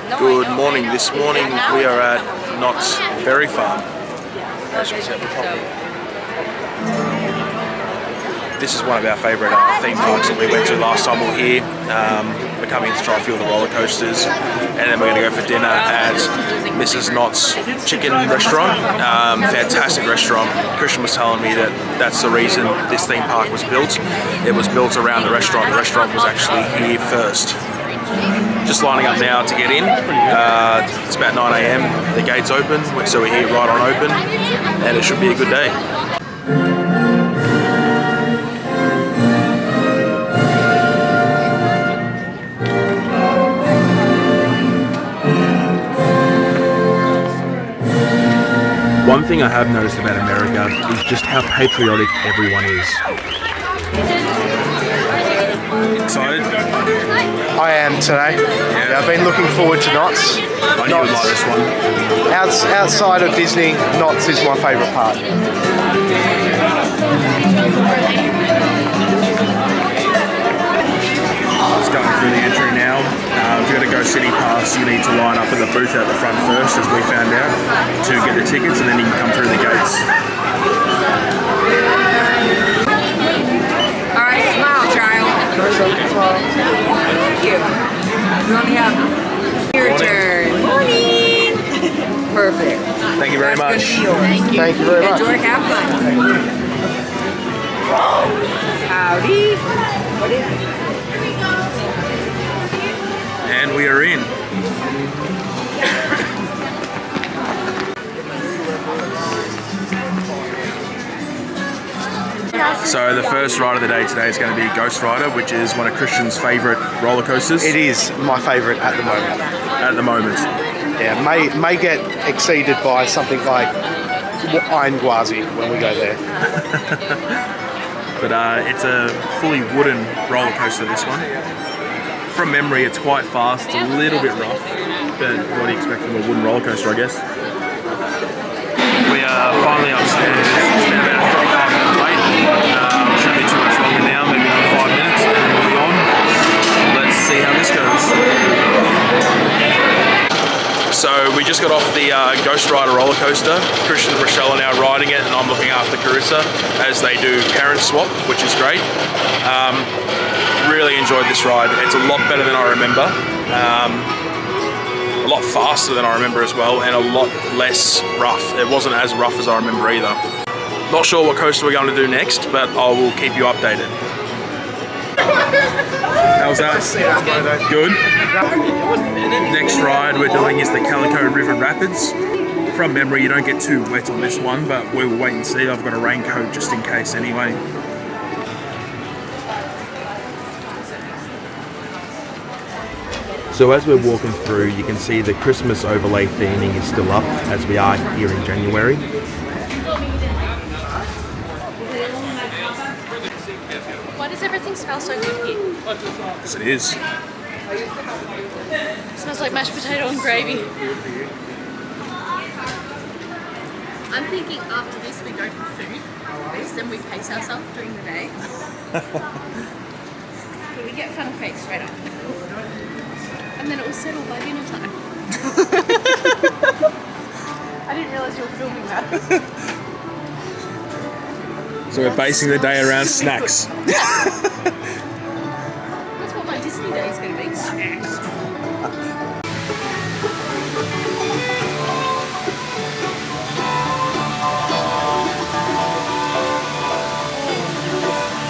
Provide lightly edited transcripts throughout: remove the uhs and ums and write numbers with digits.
Good morning. This morning we are at Knottsberryfarm. As you can see, this is one of our favourite theme parks that we went to last time we were here. We're coming in to try a few of the roller coasters, and then we're going to go for dinner at Mrs.Knotts Chicken Restaurant. Fantastic restaurant. Christian was telling me that that's the reason this theme park was built. It was built around the restaurant. The restaurant was actually here first. Just lining up now to get in. It's about 9 AM. The gate's open, so we're here right on open, and it should be a good day. One thing I have noticed about America is just how patriotic everyone is. Excited? I am today. Yeah, I've been looking forward to Knotts. I knew you'd like this one. Outside of Disney, Knotts is my favourite part. Just going through the entry now. If you're going to go City Pass, you need to line up at the booth at the front first, as we found out, to get the tickets, and then you can come through the gates. Alright, smile, child. Thank you. We only have your turn. Morning. Perfect. Thank you very much. Thank you. Thank you very much. Enjoy, have fun. Howdy. What is it? And we are in. So the first ride of the day today is going to be Ghost Rider, which is one of Christian's favourite roller coasters. It is my favourite at the moment. At the moment. Yeah, may get exceeded by something like Iron Gwazi when we go there. But it's a fully wooden roller coaster, this one. From memory, it's quite fast, a little bit rough, but what do you expect from a wooden roller coaster, I guess? We are finally upstairs. It's been about 45 minutes late. Shouldn't be too much longer now, maybe another 5 minutes, and then we'll be on. Let's see how this goes. So we just got off the Ghost Rider roller coaster. Christian and Rochelle are now riding it, and I'm looking after Carissa as they do parent swap, which is great. Really enjoyed this ride. It's a lot better than I remember. A lot faster than I remember as well, and a lot less rough. It wasn't as rough as I remember either. Not sure what coaster we're going to do next, but I will keep you updated. How's that? Good. Next ride we're doing is the Calico River Rapids. From memory, you don't get too wet on this one, but we'll wait and see. I've got a raincoat just in case anyway. So as we're walking through, you can see the Christmas overlay theming is still up, as we are here in January. Why does everything smell so good here? Yes, it is. It smells like mashed potato and gravy. I'm thinking after this we go for food, because then we pace ourselves during the day. So we get funnelcake straight up. And then it will settle by dinner time. I didn't realise you were filming that. So we're basing the day around snacks. That's what my Disney day is going to be. Snacks.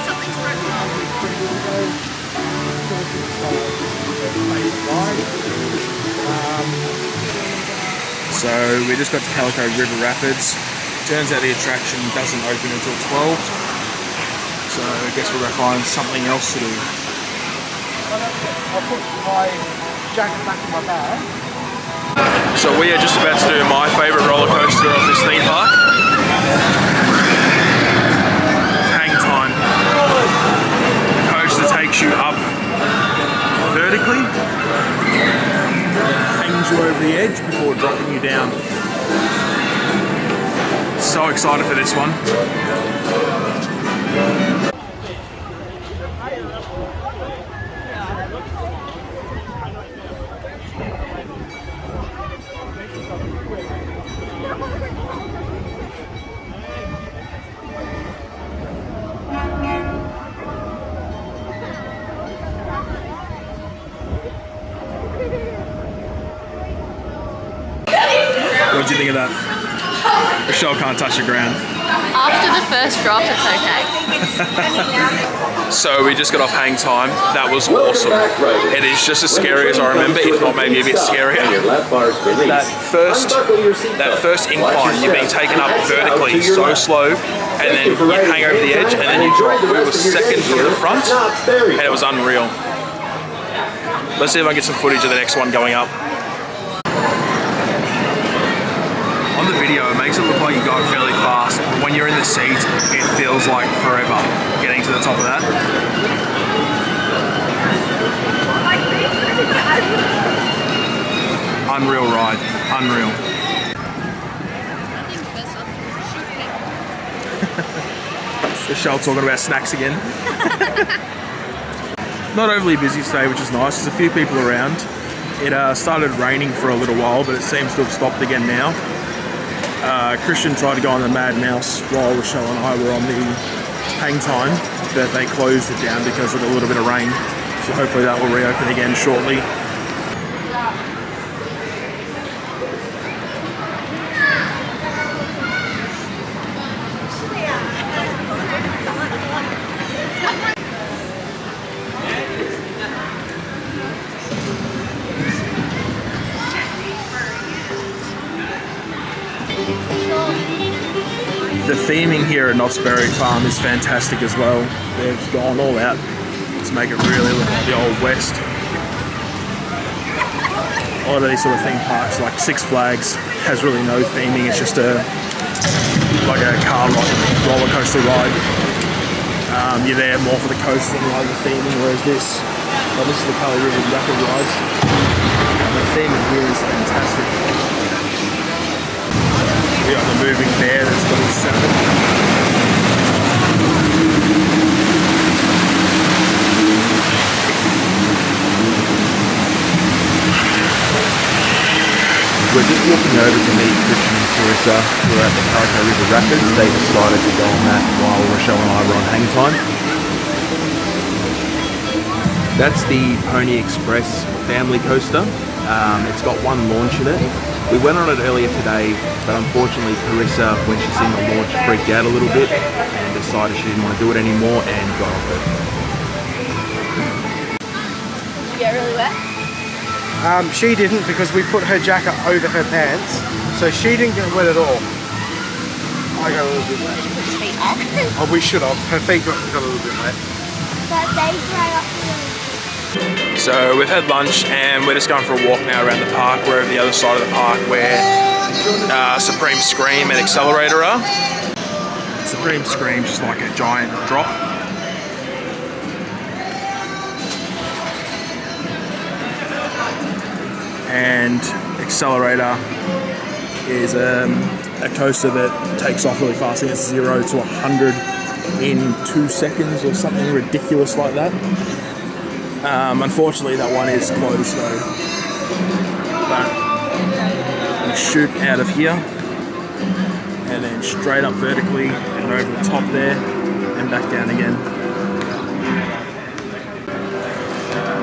Something's broken off. So we just got to Calico River Rapids. Turns out the attraction doesn't open until 12. So I guess we're going to find something else to do. I'll put my jacket back in my bag. So we are just about to do my favourite roller coaster of this theme park. Hangtime. Coaster takes you up vertically, hangs you over the edge before dropping you down. So excited for this one. What do you think of that? Rochelle can't touch the ground. After the first drop, it's okay. So we just got off hang time. That was awesome. It is just as scary as I remember, if not maybe a bit scarier. That first incline, you're being taken up vertically so slow, and then you hang over the edge, and then you drop. We were second from the front, and it was unreal. Let's see if I can get some footage of the next one going up. On the video, it makes it look like you go fairly fast. When you're in the seat, it feels like forever getting to the top of that. Unreal ride, unreal. Michelle talking about snacks again. Not overly busy today, which is nice. There's a few people around. It started raining for a little while, but it seems to have stopped again now. Christian tried to go on the Mad Mouse while Rochelle and I were on the hang time, but they closed it down because of a little bit of rain. So hopefully that will reopen again shortly. The theming here at Knottsberryfarm is fantastic as well. They've gone all out to make it really look like the old West. A lot of these sort of theme parks, like Six Flags, has really no theming. It's just like a car roller coaster ride. You're there more for the coaster than like the theming, whereas this is the Kali River rapid rides. The theming here is fantastic. We got the moving bear that's got his salad. We're just walking over to meet Christian and Clarissa, who are at the Kali River Rapids. They decided to go on that while Rochelle and I were on hang time. That's the Pony Express family coaster. It's got one launch in it. We went on it earlier today, but unfortunately Clarissa, when she's in the launch, freaked out a little bit and decided she didn't want to do it anymore and got off it. Did you get really wet? She didn't, because we put her jacket over her pants, so she didn't get wet at all. I got a little bit wet. Did you put your feet up? Oh, we should have. Her feet got a little bit wet. But they dry up really. So we've had lunch and we're just going for a walk now around the park. We're over the other side of the park where Supreme Scream and Accelerator are. Supreme Scream's just like a giant drop. And Accelerator is a coaster that takes off really fast. I think it's 0 to 100 in 2 seconds or something ridiculous like that. Unfortunately, that one is closed though. But we shoot out of here and then straight up vertically and over the top there and back down again.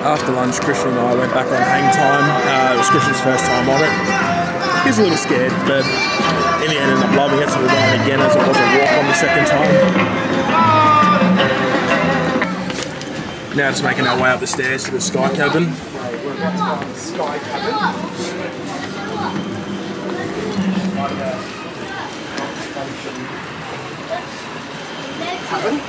After lunch, Christian and I went back on hang time. It was Christian's first time on it. He was a little scared, but in the end ended up loving it, so we went on again as it was a walk on the second time. Now just making our way up the stairs to the Sky Cabin. Sky Cabin. Cabin?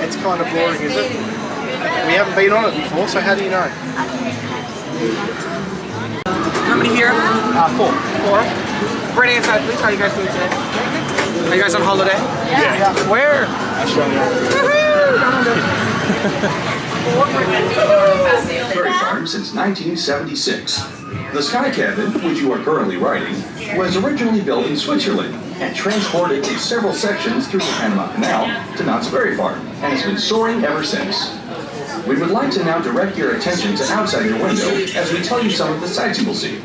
It's kind of boring, is it? We haven't been on it before, so how do you know? How many here? 4. Ready inside, please. How are you guys doing today? Are you guys on holiday? Yeah. Where? Farm since 1976. The Sky Cabin, which you are currently riding, was originally built in Switzerland and transported in several sections through the Panama Canal to Knottsberryfarm and has been soaring ever since. We would like to now direct your attention to outside your window as we tell you some of the sights you will see.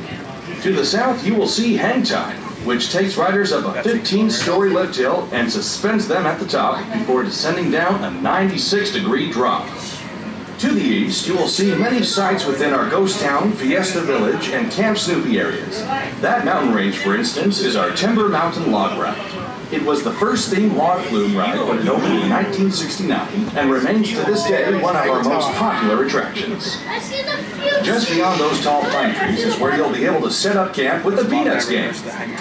To the south, you will see Hangtime, which takes riders up a 15-story lift hill and suspends them at the top before descending down a 96-degree drop. To the east, you will see many sites within our Ghost Town, Fiesta Village, and Camp Snoopy areas. That mountain range, for instance, is our Timber Mountain Log Route. It was the first themed log flume ride when it opened in 1969 and remains to this day one of our most popular attractions. Just beyond those tall pine trees is where you'll be able to set up camp with the Peanuts Gang.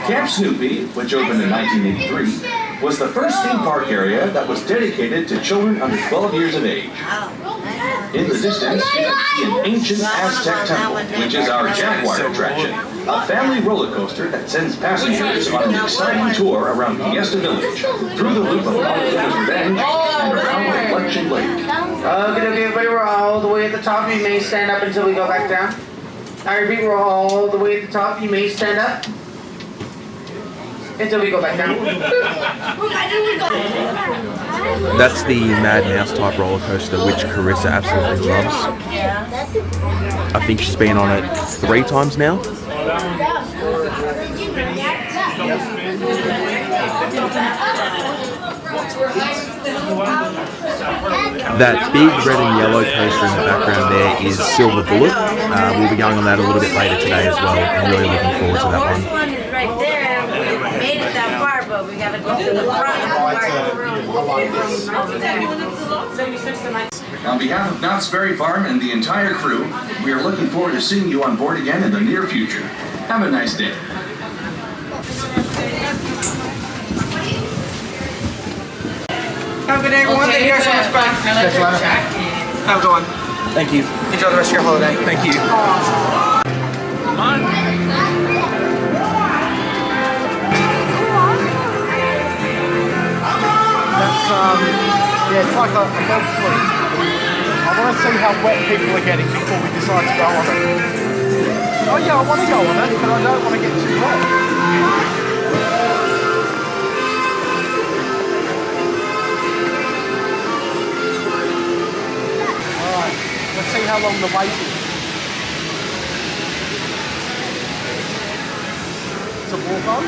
Camp Snoopy, which opened in 1983, was the first theme park area that was dedicated to children under 12 years of age. In the distance, you can see an ancient Aztec temple, which is our Jaguar attraction, a family roller coaster that sends passengers on an exciting tour around Fiesta Village, through the loop of Mother's Revenge, and around Reflection Lake. Okay, everybody, we're all the way at the top. You may stand up until we go back down. I repeat, we're all the way at the top. You may stand up until we go back down. That's the Mad Mouse type roller coaster, which Carissa absolutely loves. I think she's been on it 3 times now. That big red and yellow coaster in the background there is Silver Bullet. We'll be going on that a little bit later today as well. I'm really looking forward to that one. Right there, we made it that far, but we gotta go to the front of On behalf of Knottsberryfarm and the entire crew, we are looking forward to seeing you on board again in the near future. Have a nice day. Have a good day, everyone. Thank you guys so much. Bye. Have a good one. Thank you. Enjoy the rest of your holiday. Thank you. That's, yeah, it's like a dog sleep. I want to see how wet people are getting before we decide to go on it. Oh yeah, I want to go on it, but I don't want to get too wet. Alright, let's see how long the wait is. To walk on?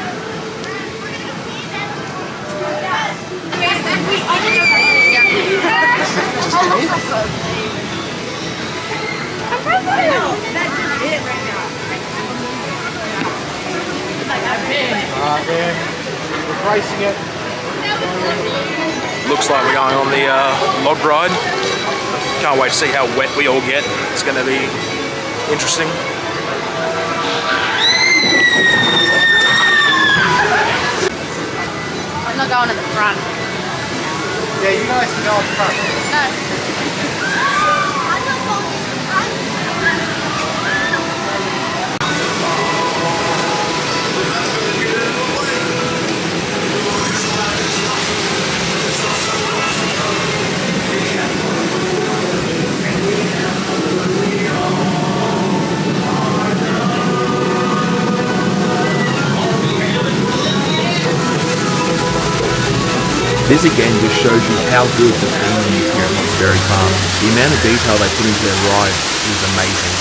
There, we're racing it. Looks like we're going on the log ride. Can't wait to see how wet we all get. It's going to be interesting. I'm not going at the front. Yeah, you guys can go up front. No. This again just shows you how good the theme is here at Knottsberryfarm. The amount of detail they put into their rides is amazing.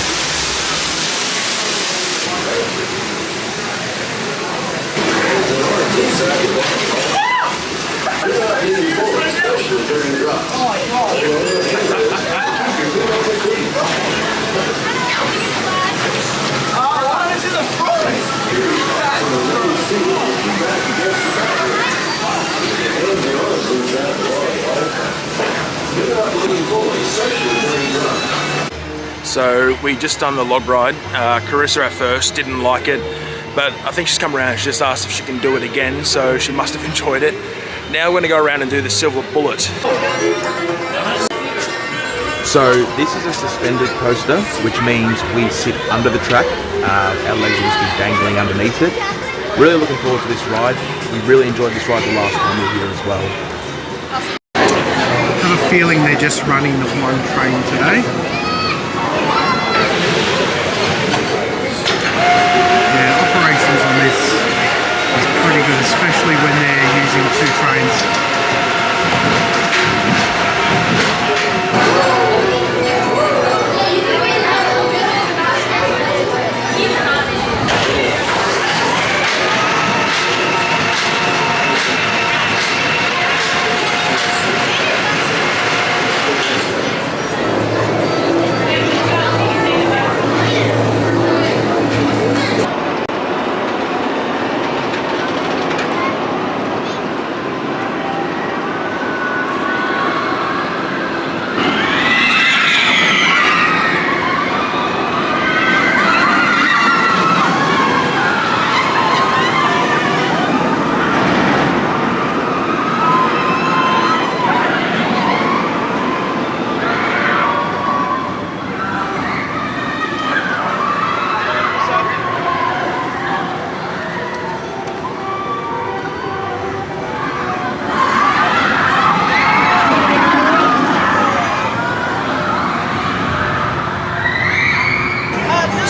So we just done the log ride. Carissa at first didn't like it, but I think she's come around and she just asked if she can do it again, so she must have enjoyed it. Now we're going to go around and do the Silver Bullet. So this is a suspended coaster, which means we sit under the track. Our legs will just be dangling underneath it. Really looking forward to this ride. We really enjoyed this ride the last time we were here as well. I have a feeling they're just running the one train today. Yeah, operations on this is pretty good, especially when they're using 2 trains.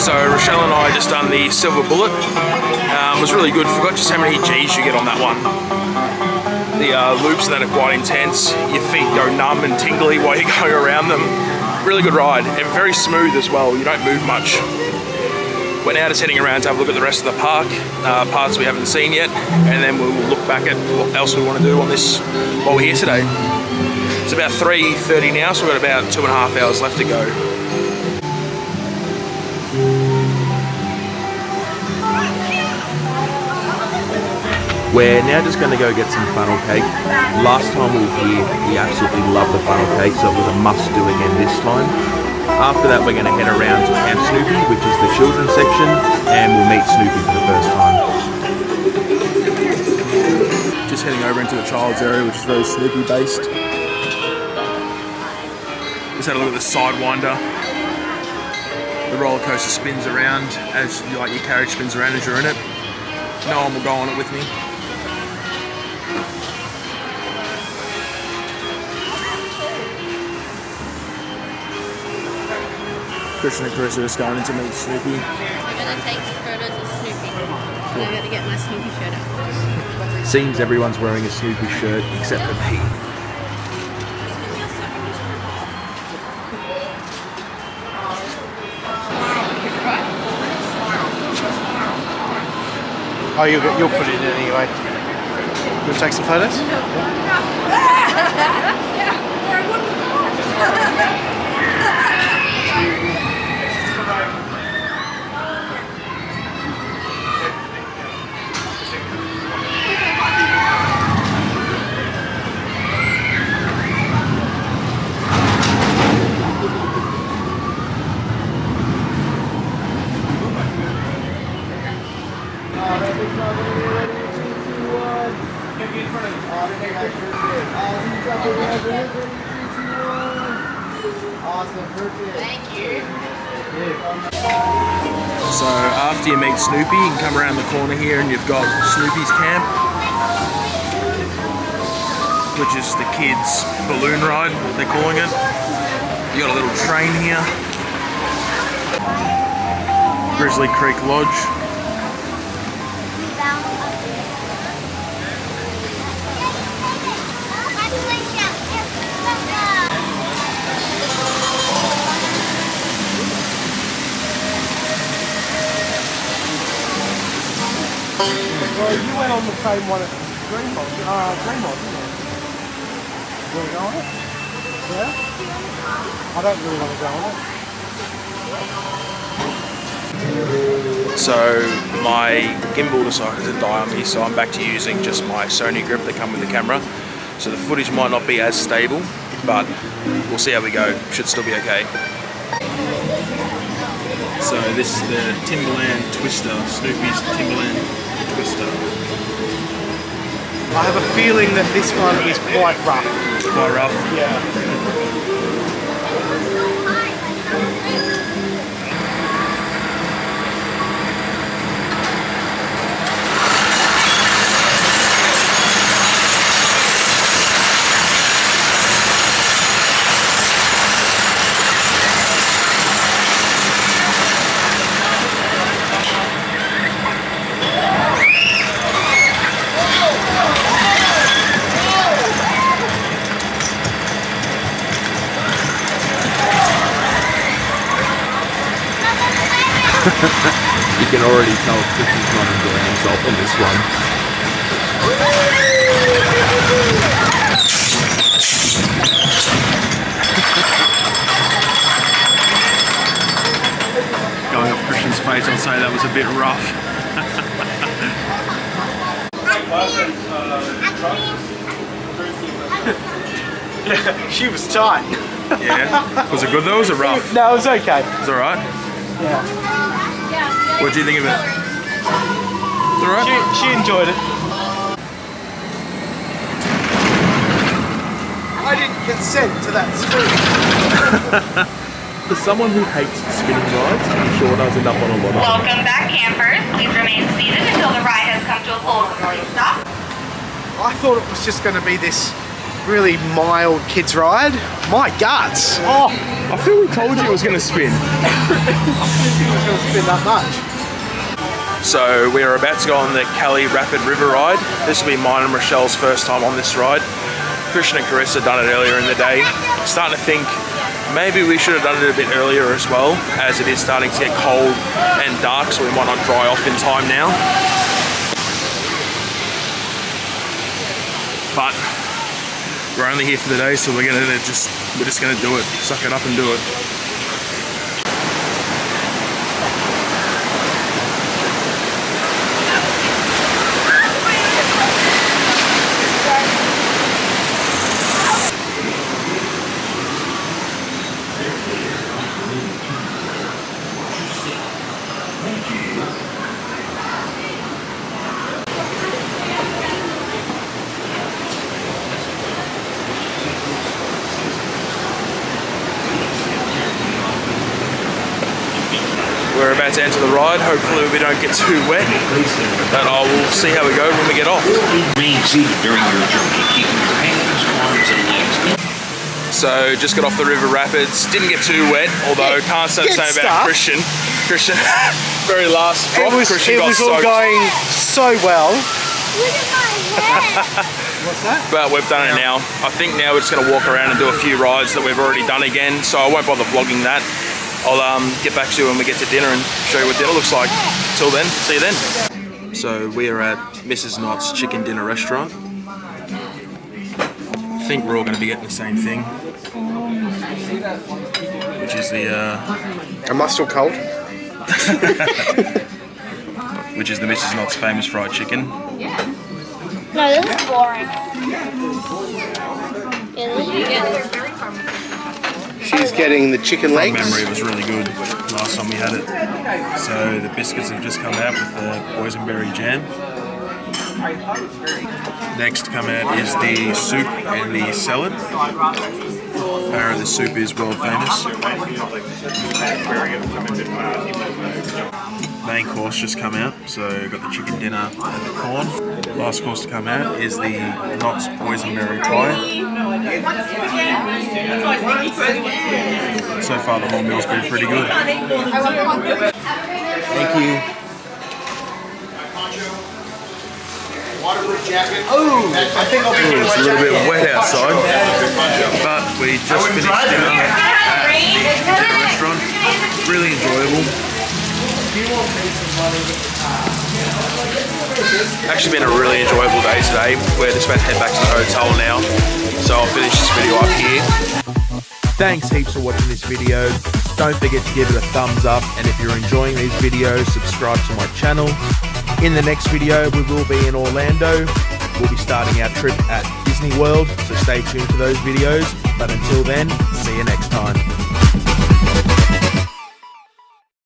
So Rochelle and I just done the silver bullet. It was really good. Forgot just how many G's you get on that one. The loops that are quite intense. Your feet go numb and tingly while you're going around them. Really good ride and very smooth as well. You don't move much. We're now just heading around to have a look at the rest of the park, parts we haven't seen yet, and then we'll look back at what else we want to do on this while we're here today. It's about 3:30 now, so we've got about 2.5 hours left to go. We're now just going to go get some funnel cake. Last time we were here, we absolutely loved the funnel cake, so it was a must do again this time. After that, we're going to head around to Camp Snoopy, which is the children's section, and we'll meet Snoopy for the first time. Just heading over into the child's area, which is very Snoopy based. Just had a look at the Sidewinder. The roller coaster spins around as your carriage spins around as you're in it. No one will go on it with me. Christian and Chris are just going in to meet Snoopy. I'm gonna take photos of Snoopy. And I'm gonna get my Snoopy shirt out. Seems everyone's wearing a Snoopy shirt except for me. Oh, you'll put it in anyway. You'll take some photos? So after you meet Snoopy, you can come around the corner here and you've got Snoopy's camp, which is the kids' balloon ride, they're calling it. You got a little train here. Grizzly Creek Lodge. Well, you went on the same one at Greenmont, didn't you? You want to go on it? Yeah? I don't really want to go on it. So my gimbal decided to die on me, so I'm back to using just my Sony grip that come with the camera. So the footage might not be as stable, but we'll see how we go. Should still be okay. So this is the Timberland Twister, Snoopy's Timberland Twister. I have a feeling that this one is quite rough. Quite rough? Yeah. You can already tell Christian's not enjoying himself on this one. Going off Christian's face, I'd say that was a bit rough. Yeah, she was tight. Yeah. Was it good though? Was it rough? No, it was okay. It's alright? Yeah. What do you think of it? It's alright? She enjoyed it. I didn't consent to that spin. For someone who hates spinning rides, I'm sure does end up on a lot of them. Welcome back, campers. Please remain seated until the ride has come to a full complete stop. I thought it was just going to be this really mild kids ride. My guts! Oh, I feel we told you it was going to spin. I didn't think it was going to spin that much. So we are about to go on the Cali Rapid River ride. This will be mine and Michelle's first time on this ride. Christian and Carissa done it earlier in the day. Starting to think maybe we should have done it a bit earlier as well, as it is starting to get cold and dark, so we might not dry off in time now. But we're only here for the day, so we're just gonna do it. Suck it up and do it. We're about to enter the ride. Hopefully we don't get too wet, but I will see how we go when we get off. Remain seated during your journey, keeping your hands, arms, and legs. So just got off the river rapids. Didn't get too wet, although can't say the same about Christian. Christian, very last drop. Christian got all soaked. going so well. Look at my hair. What's that? But we've done it now. I think now we're just going to walk around and do a few rides that we've already done again, so I won't bother vlogging that. I'll get back to you when we get to dinner and show you what dinner looks like. Till then, see you then. So we are at Mrs.Knotts Chicken Dinner Restaurant. I think we're all going to be getting the same thing, which is the Am I still cold? which is the Mrs.Knotts famous fried chicken. No, this is boring. Yeah, this is good. She's getting the chicken From legs. memory, it was really good last time we had it. So the biscuits have just come out with the boysenberry jam. Next to come out is the soup and the salad. Apparently the soup is world famous. Main course just come out, so we've got the chicken dinner and the corn. Last course to come out is the Knott's boysenberry pie. So far the whole meal's been pretty good. Thank you. Oh, I think I'll be It's a little bit wet outside, but we just finished dinner at the dinner restaurant. Really enjoyable. Actually been a really enjoyable day today. We're just about to head back to the hotel now, so I'll finish this video up here. Thanks heaps for watching this video. Don't forget to give it a thumbs up, and if you're enjoying these videos, subscribe to my channel. In the next video, we will be in Orlando. We'll be starting our trip at Disney World, so stay tuned for those videos. But until then, see you next time.